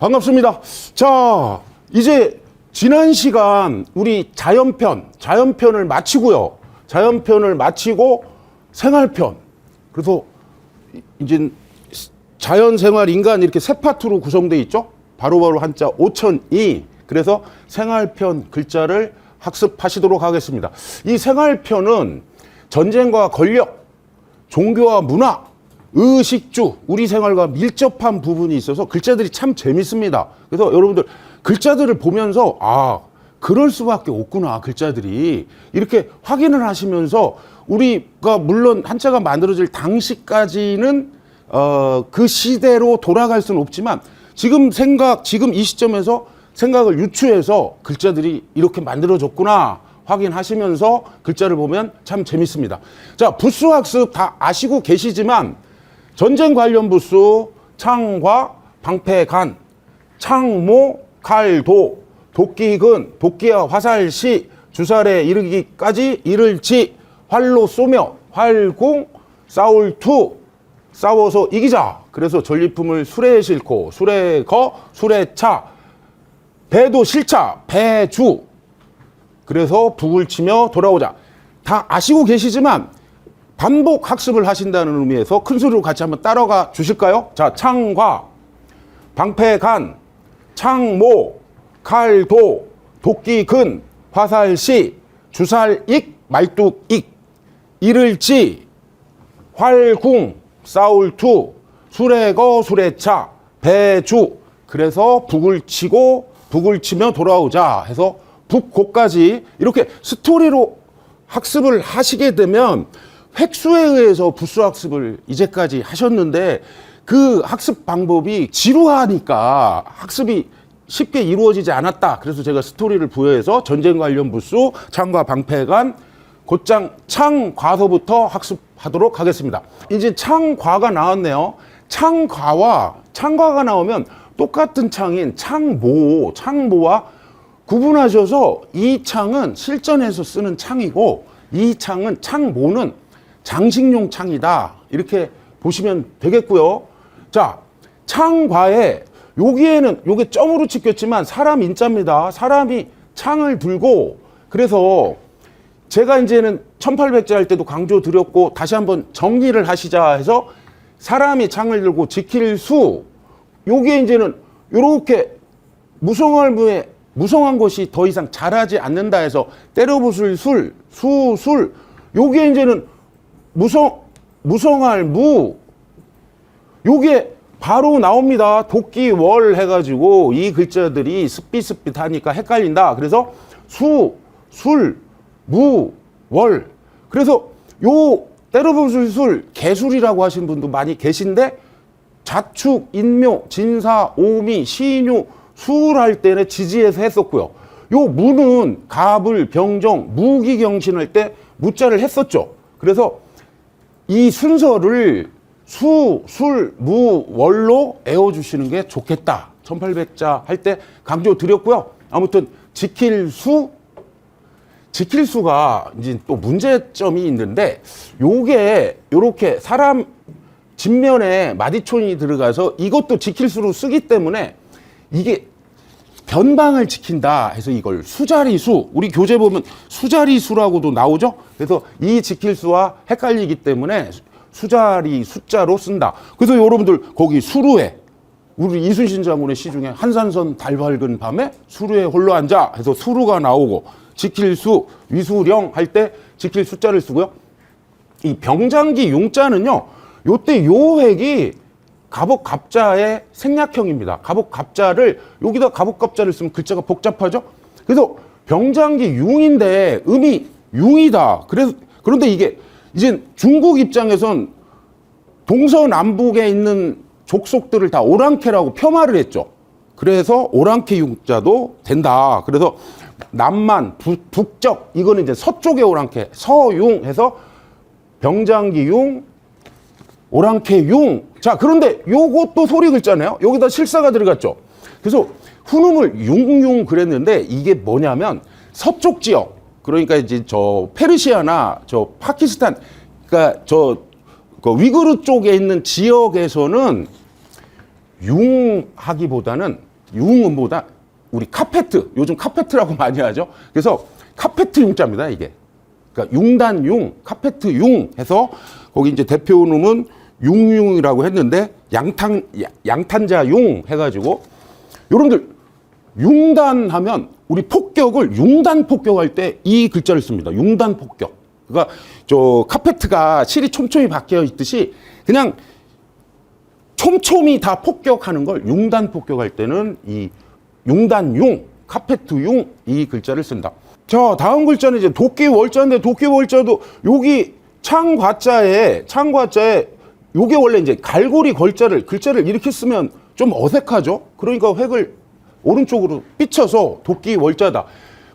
반갑습니다. 자, 이제 지난 시간 우리 자연편을 마치고요. 자연편을 마치고 생활편. 그래서 이제 자연생활 인간 이렇게 세 파트로 구성되어 있죠. 바로바로 한자 오천이. 그래서 생활편 글자를 학습하시도록 하겠습니다. 이 생활편은 전쟁과 권력, 종교와 문화, 의식주, 우리 생활과 밀접한 부분이 있어서 글자들이 참 재밌습니다. 그래서 여러분들 글자들을 보면서 그럴 수밖에 없구나, 글자들이. 이렇게 확인을 하시면서 우리가 물론 한자가 만들어질 당시까지는 그 시대로 돌아갈 수는 없지만 지금 이 시점에서 생각을 유추해서 글자들이 이렇게 만들어졌구나 확인하시면서 글자를 보면 참 재밌습니다. 자, 부수 학습 다 아시고 계시지만 전쟁 관련 부수 창과 방패간, 창모, 칼도, 도끼근, 도끼와 화살시, 주살에 이르기까지 이를지, 활로 쏘며, 활궁, 싸울투, 싸워서 이기자. 그래서 전리품을 수레에 싣고, 수레 거, 수레차, 배도 실차, 배주. 그래서 북을 치며 돌아오자. 다 아시고 계시지만 반복 학습을 하신다는 의미에서 큰 소리로 같이 한번 따라가 주실까요? 자, 창과, 방패간, 창모, 칼도, 도끼근, 화살시, 주살익, 말뚝익, 이를지, 활궁, 싸울투, 수레거, 수레차, 배주. 그래서 북을 치며 돌아오자 해서 북고까지 이렇게 스토리로 학습을 하시게 되면 획수에 의해서 부수 학습을 이제까지 하셨는데 그 학습 방법이 지루하니까 학습이 쉽게 이루어지지 않았다. 그래서 제가 스토리를 부여해서 전쟁 관련 부수, 창과 방패간, 곧장 창과서부터 학습하도록 하겠습니다. 이제 창과가 나왔네요. 창과가 나오면 똑같은 창인 창모와 구분하셔서 이 창은 실전에서 쓰는 창이고 이 창모는 장식용 창이다. 이렇게 보시면 되겠고요. 자, 창과에 요게 점으로 찍혔지만 사람 인자입니다. 사람이 창을 들고, 그래서 제가 이제는 1800자 할 때도 강조 드렸고 다시 한번 정리를 하시자 해서 사람이 창을 들고 지킬 수, 요게 이제는 요렇게 무성한 것이 더 이상 자라지 않는다 해서 때려부술 술, 수술, 요게 이제는 무성할 무, 요게 바로 나옵니다. 도끼월 해가지고 이 글자들이 스핏하니까 헷갈린다. 그래서 수, 술, 무, 월. 그래서 요 때려부술 술, 개술이라고 하시는 분도 많이 계신데 자축, 인묘, 진사, 오미, 시인유, 수울할 때는 지지해서 했었고요. 요 무는 갑을, 병정, 무기경신할 때 무자를 했었죠. 그래서 이 순서를 수, 술, 무, 월로 외워주시는 게 좋겠다. 1800자 할 때 강조 드렸고요. 아무튼 지킬수가 이제 또 문제점이 있는데 요게 요렇게 사람 뒷면에 마디촌이 들어가서 이것도 지킬수로 쓰기 때문에 이게 변방을 지킨다 해서 이걸 수자리수, 우리 교재 보면 수자리수라고도 나오죠. 그래서 이 지킬수와 헷갈리기 때문에 수자리 숫자로 쓴다. 그래서 여러분들 거기 수루에, 우리 이순신 장군의 시 중에 한산선 달 밝은 밤에 수루에 홀로 앉아 해서 수루가 나오고, 지킬수, 위수령 할 때 지킬 숫자를 쓰고요. 이 병장기 용자는요, 요때 요 획이 갑옥갑자의 생략형입니다. 갑옥갑자를, 여기다 갑옥갑자를 쓰면 글자가 복잡하죠? 그래서 병장기 융인데 음이 융이다. 그런데 이게 이제 중국 입장에선 동서남북에 있는 족속들을 다 오랑캐라고 폄하를 했죠. 그래서 오랑캐 융자도 된다. 그래서 남만, 북적, 이거는 이제 서쪽의 오랑캐, 서융 해서 병장기 융, 오랑캐 융. 자, 그런데 요것도 소리 글자네요. 여기다 실사가 들어갔죠. 그래서 훈음을 융융 그랬는데 이게 뭐냐면 서쪽 지역, 그러니까 이제 저 페르시아나 저 파키스탄, 그러니까 그 위구르 쪽에 있는 지역에서는 융하기보다는 융음보다 우리 카페트, 요즘 카페트라고 많이 하죠. 그래서 카페트 융자입니다, 이게. 그러니까 융단 융, 카페트 융 해서 거기 이제 대표놈은 융융이라고 했는데 양탄자 융 해가지고 여러분들 융단하면 우리 폭격을 융단 폭격할 때 이 글자를 씁니다. 융단 폭격. 그러니까 저 카페트가 실이 촘촘히 박혀 있듯이 그냥 촘촘히 다 폭격하는 걸 융단 폭격할 때는 이 융단 융, 카페트 융 이 글자를 쓴다. 자, 다음 글자는 이제 도끼 월자인데 도끼 월자도 여기 창과자에 요게 원래 이제 갈고리 글자를 이렇게 쓰면 좀 어색하죠. 그러니까 획을 오른쪽으로 삐쳐서 도끼 월자다.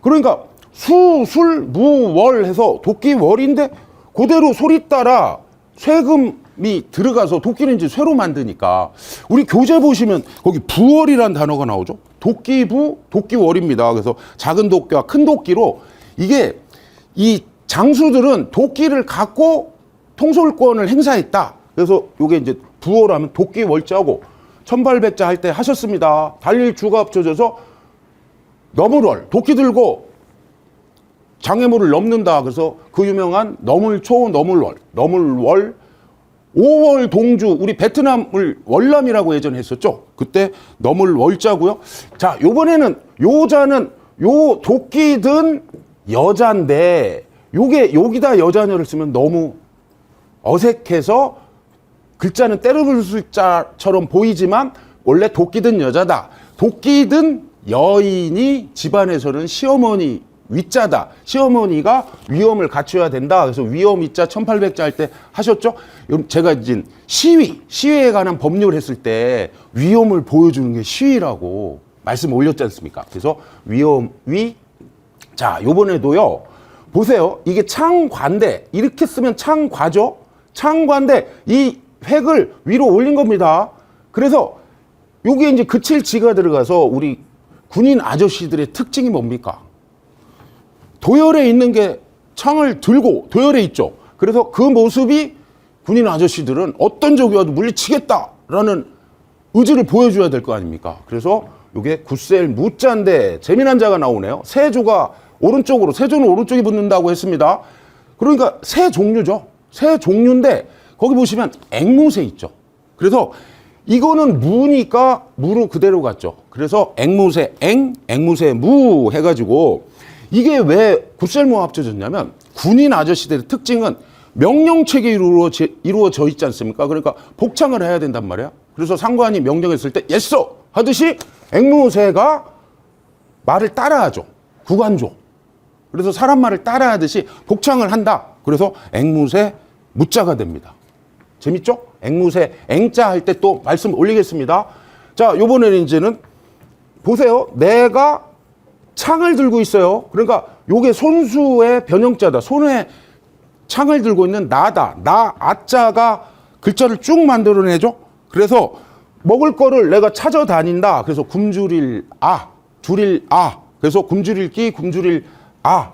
그러니까 수, 술, 무, 월 해서 도끼 월인데 그대로 소리 따라 쇠금이 들어가서 도끼는 이제 쇠로 만드니까 우리 교재 보시면 거기 부월이라는 단어가 나오죠. 도끼부, 도끼월입니다. 그래서 작은 도끼와 큰 도끼로 이게 이 장수들은 도끼를 갖고 통솔권을 행사했다. 그래서 이게 이제 부월하면 도끼월자고 1800자 할 때 하셨습니다. 달릴 주가 합쳐져서 너물월, 도끼 들고 장애물을 넘는다. 그래서 그 유명한 너물초, 너물월, 5월 동주, 우리 베트남을 월남이라고 예전에 했었죠. 그때 너물월자고요. 자, 요번에는 요자는 요 도끼 든 여자인데 요게 여기다 여자녀를 쓰면 너무 어색해서 글자는 때려부술 숫자처럼 보이지만 원래 도끼 든 여자다. 도끼 든 여인이 집안에서는 시어머니 위자다. 시어머니가 위엄을 갖춰야 된다. 그래서 위엄 위자 1800자 할 때 하셨죠? 제가 이제 시위에 관한 법률 했을 때 위엄을 보여주는 게 시위라고 말씀 올렸지 않습니까? 그래서 위엄위. 자, 요번에도요. 보세요. 이게 창관대. 이렇게 쓰면 창과죠? 창관대. 이 획을 위로 올린 겁니다. 그래서 요게 이제 그칠지가 들어가서 우리 군인 아저씨들의 특징이 뭡니까? 도열에 있는 게 창을 들고 도열에 있죠. 그래서 그 모습이 군인 아저씨들은 어떤 적이 와도 물리치겠다라는 의지를 보여줘야 될 거 아닙니까? 그래서 이게 굿셀 무자인데 재미난 자가 나오네요. 세조가 오른쪽으로, 세조는 오른쪽에 붙는다고 했습니다. 그러니까 세 종류죠. 세 종류인데 거기 보시면 앵무새 있죠. 그래서 이거는 무니까 무로 그대로 갔죠. 그래서 앵무새 앵무새 무 해가지고 이게 왜 굿셀무와 합쳐졌냐면 군인 아저씨들의 특징은 명령체계 이루어져 있지 않습니까? 그러니까 복창을 해야 된단 말이야. 그래서 상관이 명령했을 때 예서 하듯이 앵무새가 말을 따라하죠. 구간조. 그래서 사람 말을 따라하듯이 복창을 한다. 그래서 앵무새 무자가 됩니다. 재밌죠? 앵무새 앵자 할 때 또 말씀 올리겠습니다. 자, 요번에는 이제는 보세요. 내가 창을 들고 있어요. 그러니까 요게 손수의 변형자다. 손에 창을 들고 있는 나다. 나 아자가 글자를 쭉 만들어내죠. 그래서 먹을 거를 내가 찾아다닌다. 그래서 굶주릴 아, 줄일 아. 그래서 굶주릴 끼, 굶주릴 아.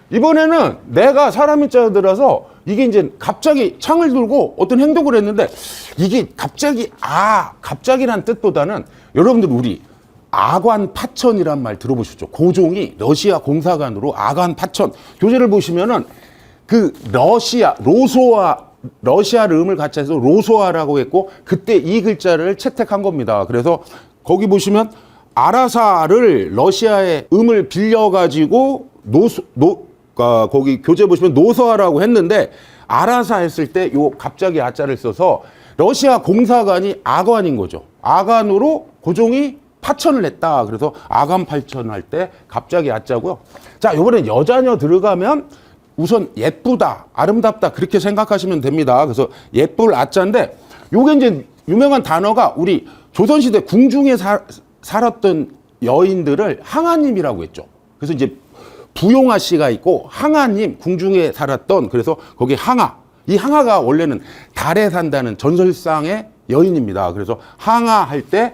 이번에는 내가 사람이 짜들어서 이게 이제 갑자기 창을 들고 어떤 행동을 했는데 이게 갑자기란 뜻보다는 여러분들 우리 아관 파천이란 말 들어보셨죠? 고종이 러시아 공사관으로 아관 파천. 교재를 보시면은 그 러시아를 음을 같이 해서 로소아라고 했고 그때 이 글자를 채택한 겁니다. 그래서 거기 보시면 아라사를 러시아의 음을 빌려가지고 거기 교재 보시면 노서아라고 했는데 아라사 했을 때 요 갑자기 아자를 써서 러시아 공사관이 아관인 거죠. 아관으로 고종이 파천을 했다. 그래서 아관 파천 할 때 갑자기 아자고요. 자, 요번엔 여자녀 들어가면 우선 예쁘다, 아름답다 그렇게 생각하시면 됩니다. 그래서 예쁠 아자인데 요게 이제 유명한 단어가 우리 조선시대 궁중에 살았던 여인들을 항아님이라고 했죠. 그래서 이제 부용아 씨가 있고 항아님 궁중에 살았던 그래서 거기 항아. 이 항아가 원래는 달에 산다는 전설상의 여인입니다. 그래서 항아 할 때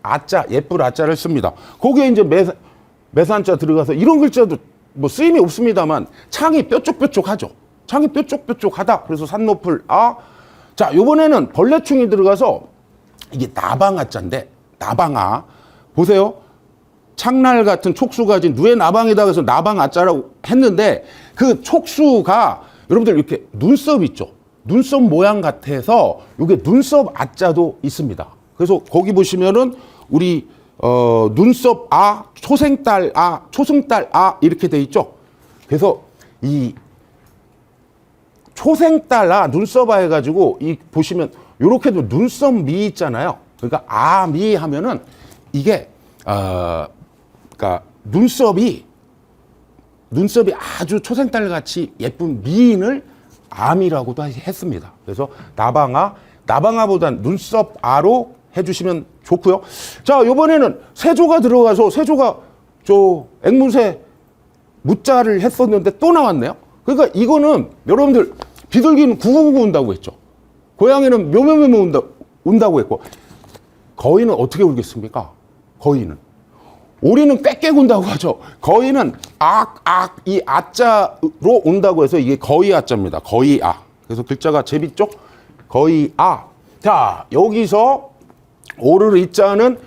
아자, 예쁠 아자를 씁니다. 거기에 이제 매산자 들어가서 이런 글자도 뭐 쓰임이 없습니다만 창이 뾰족뾰족하죠. 창이 뾰족뾰족하다. 그래서 산 높을 아. 자, 요번에는 벌레충이 들어가서 이게 나방아자인데 나방아. 보세요. 창날 같은 촉수 가진 누에 나방이다 그래서 나방 아자라고 했는데 그 촉수가 여러분들 이렇게 눈썹 있죠. 눈썹 모양 같아서 이게 눈썹 아자도 있습니다. 그래서 거기 보시면은 우리 눈썹 아, 초생딸 아, 초승달 아 이렇게 돼 있죠. 그래서 이 초생딸 아, 눈썹 아 해가지고 이 보시면 요렇게도 눈썹 미 있잖아요. 그러니까 아미 하면은 이게 그러니까 눈썹이 아주 초생딸 같이 예쁜 미인을 암이라고도 했습니다. 그래서 나방아보단 눈썹 아로 해주시면 좋고요. 자, 이번에는 세조가 들어가서 세조가 저 앵무새 무자를 했었는데 또 나왔네요. 그러니까 이거는 여러분들 비둘기는 구구구구 운다고 했죠. 고양이는 묘묘묘묘 운다고 했고 거위는 어떻게 울겠습니까? 거위는 오리는 꽥꽥 운다고 하죠. 거위는 악 이 아자로 온다고 해서 이게 거위 아자입니다. 거위 아. 그래서 글자가 재밌죠? 거위 아. 자, 여기서 오를 이자는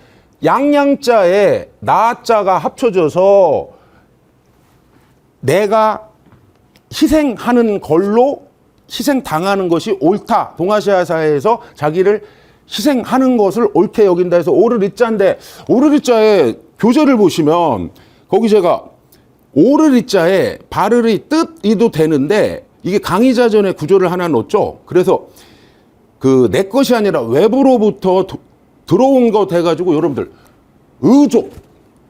양양자에 나자가 합쳐져서 내가 희생하는 걸로 희생당하는 것이 옳다. 동아시아 사회에서 자기를 희생하는 것을 옳게 여긴다 해서 오를 이자인데 오를 이자의 교재를 보시면 거기 제가 오를 이자에 바르의 뜻이도 되는데 이게 강의자전의 구조를 하나 넣었죠. 그래서 그 내 것이 아니라 외부로부터 들어온 것 해가지고 여러분들 의족,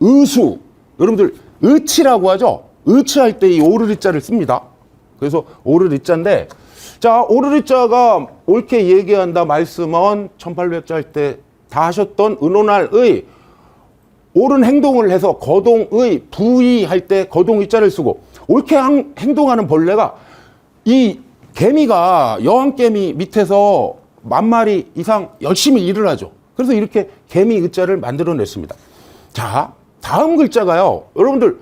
의수, 여러분들 의치라고 하죠. 의치할 때 이 오를 이자를 씁니다. 그래서 오를 이자인데 자, 오를 이자가 옳게 얘기한다 말씀은 1800자 할 때 다 하셨던 은오날의 옳은 행동을 해서 거동의 부의할 때 거동 이자를 쓰고 옳게 행동하는 벌레가 이 개미가 여왕개미 밑에서 10,000마리 이상 열심히 일을 하죠. 그래서 이렇게 개미 의자를 만들어냈습니다. 자, 다음 글자가요. 여러분들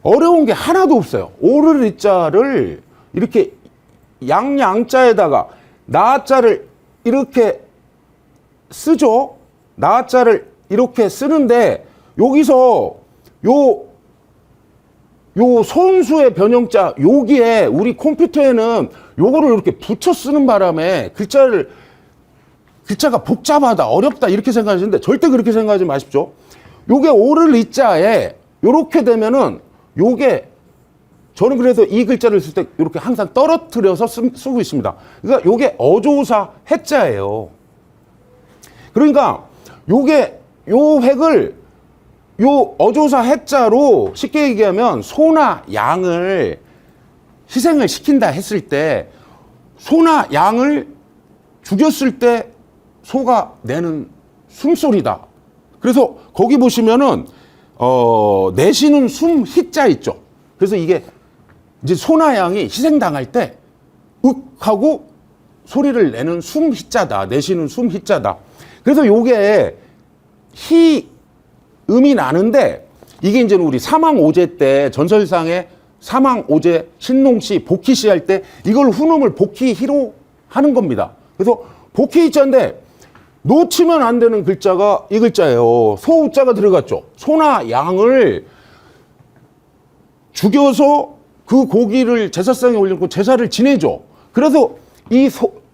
어려운 게 하나도 없어요. 오를 이자를 이렇게 양자에다가 나자를 이렇게 쓰죠. 나자를 이렇게 쓰는데 여기서 요 손수의 변형자 여기에 우리 컴퓨터에는 요거를 이렇게 붙여 쓰는 바람에 글자가 복잡하다, 어렵다 이렇게 생각하시는데 절대 그렇게 생각하지 마십시오. 요게 오를 이자에 요렇게 되면은 요게 저는 그래서 이 글자를 쓸 때 이렇게 항상 떨어뜨려서 쓰고 있습니다. 그러니까 요게 어조사 해자예요. 그러니까 요게 요 획을 요 어조사 해자로 쉽게 얘기하면 소나 양을 희생을 시킨다 했을 때 소나 양을 죽였을 때 소가 내는 숨소리다. 그래서 거기 보시면은 내쉬는 숨 희자 있죠. 그래서 이게 이제 소나 양이 희생당할 때 윽 하고 소리를 내는 숨 희자다. 내쉬는 숨 희자다. 그래서 요게 음이 나는데 이게 이제 우리 사망오제 때 전설상의 사망오제 신농시 복희시 할 때 이걸 훈음을 복희희로 하는 겁니다. 그래서 복희희자인데 놓치면 안 되는 글자가 이 글자예요. 소우자가 들어갔죠. 소나 양을 죽여서 그 고기를 제사상에 올리고 제사를 지내죠. 그래서 이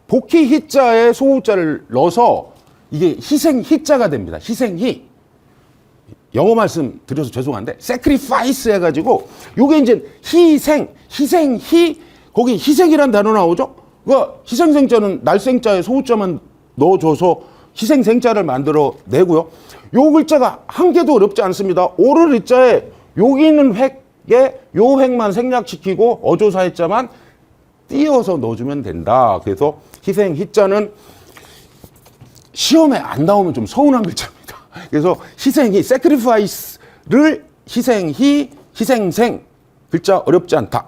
복희희자에 소우자를 넣어서 이게 희생희자가 됩니다. 희생희. 영어 말씀 드려서 죄송한데 sacrifice 해가지고 요게 이제 희생희 거기 희생이란 단어 나오죠. 그러니까 희생생자는 날생자에 소우자만 넣어줘서 희생생자를 만들어 내고요. 요 글자가 한 개도 어렵지 않습니다. 오를 이자에 여기 있는 획에 요 획만 생략시키고 어조사해자만 띄어서 넣어주면 된다. 그래서 희생희자는 시험에 안 나오면 좀 서운한 글자입니다. 그래서 희생희, sacrifice를 희생희, 희생생 글자 어렵지 않다.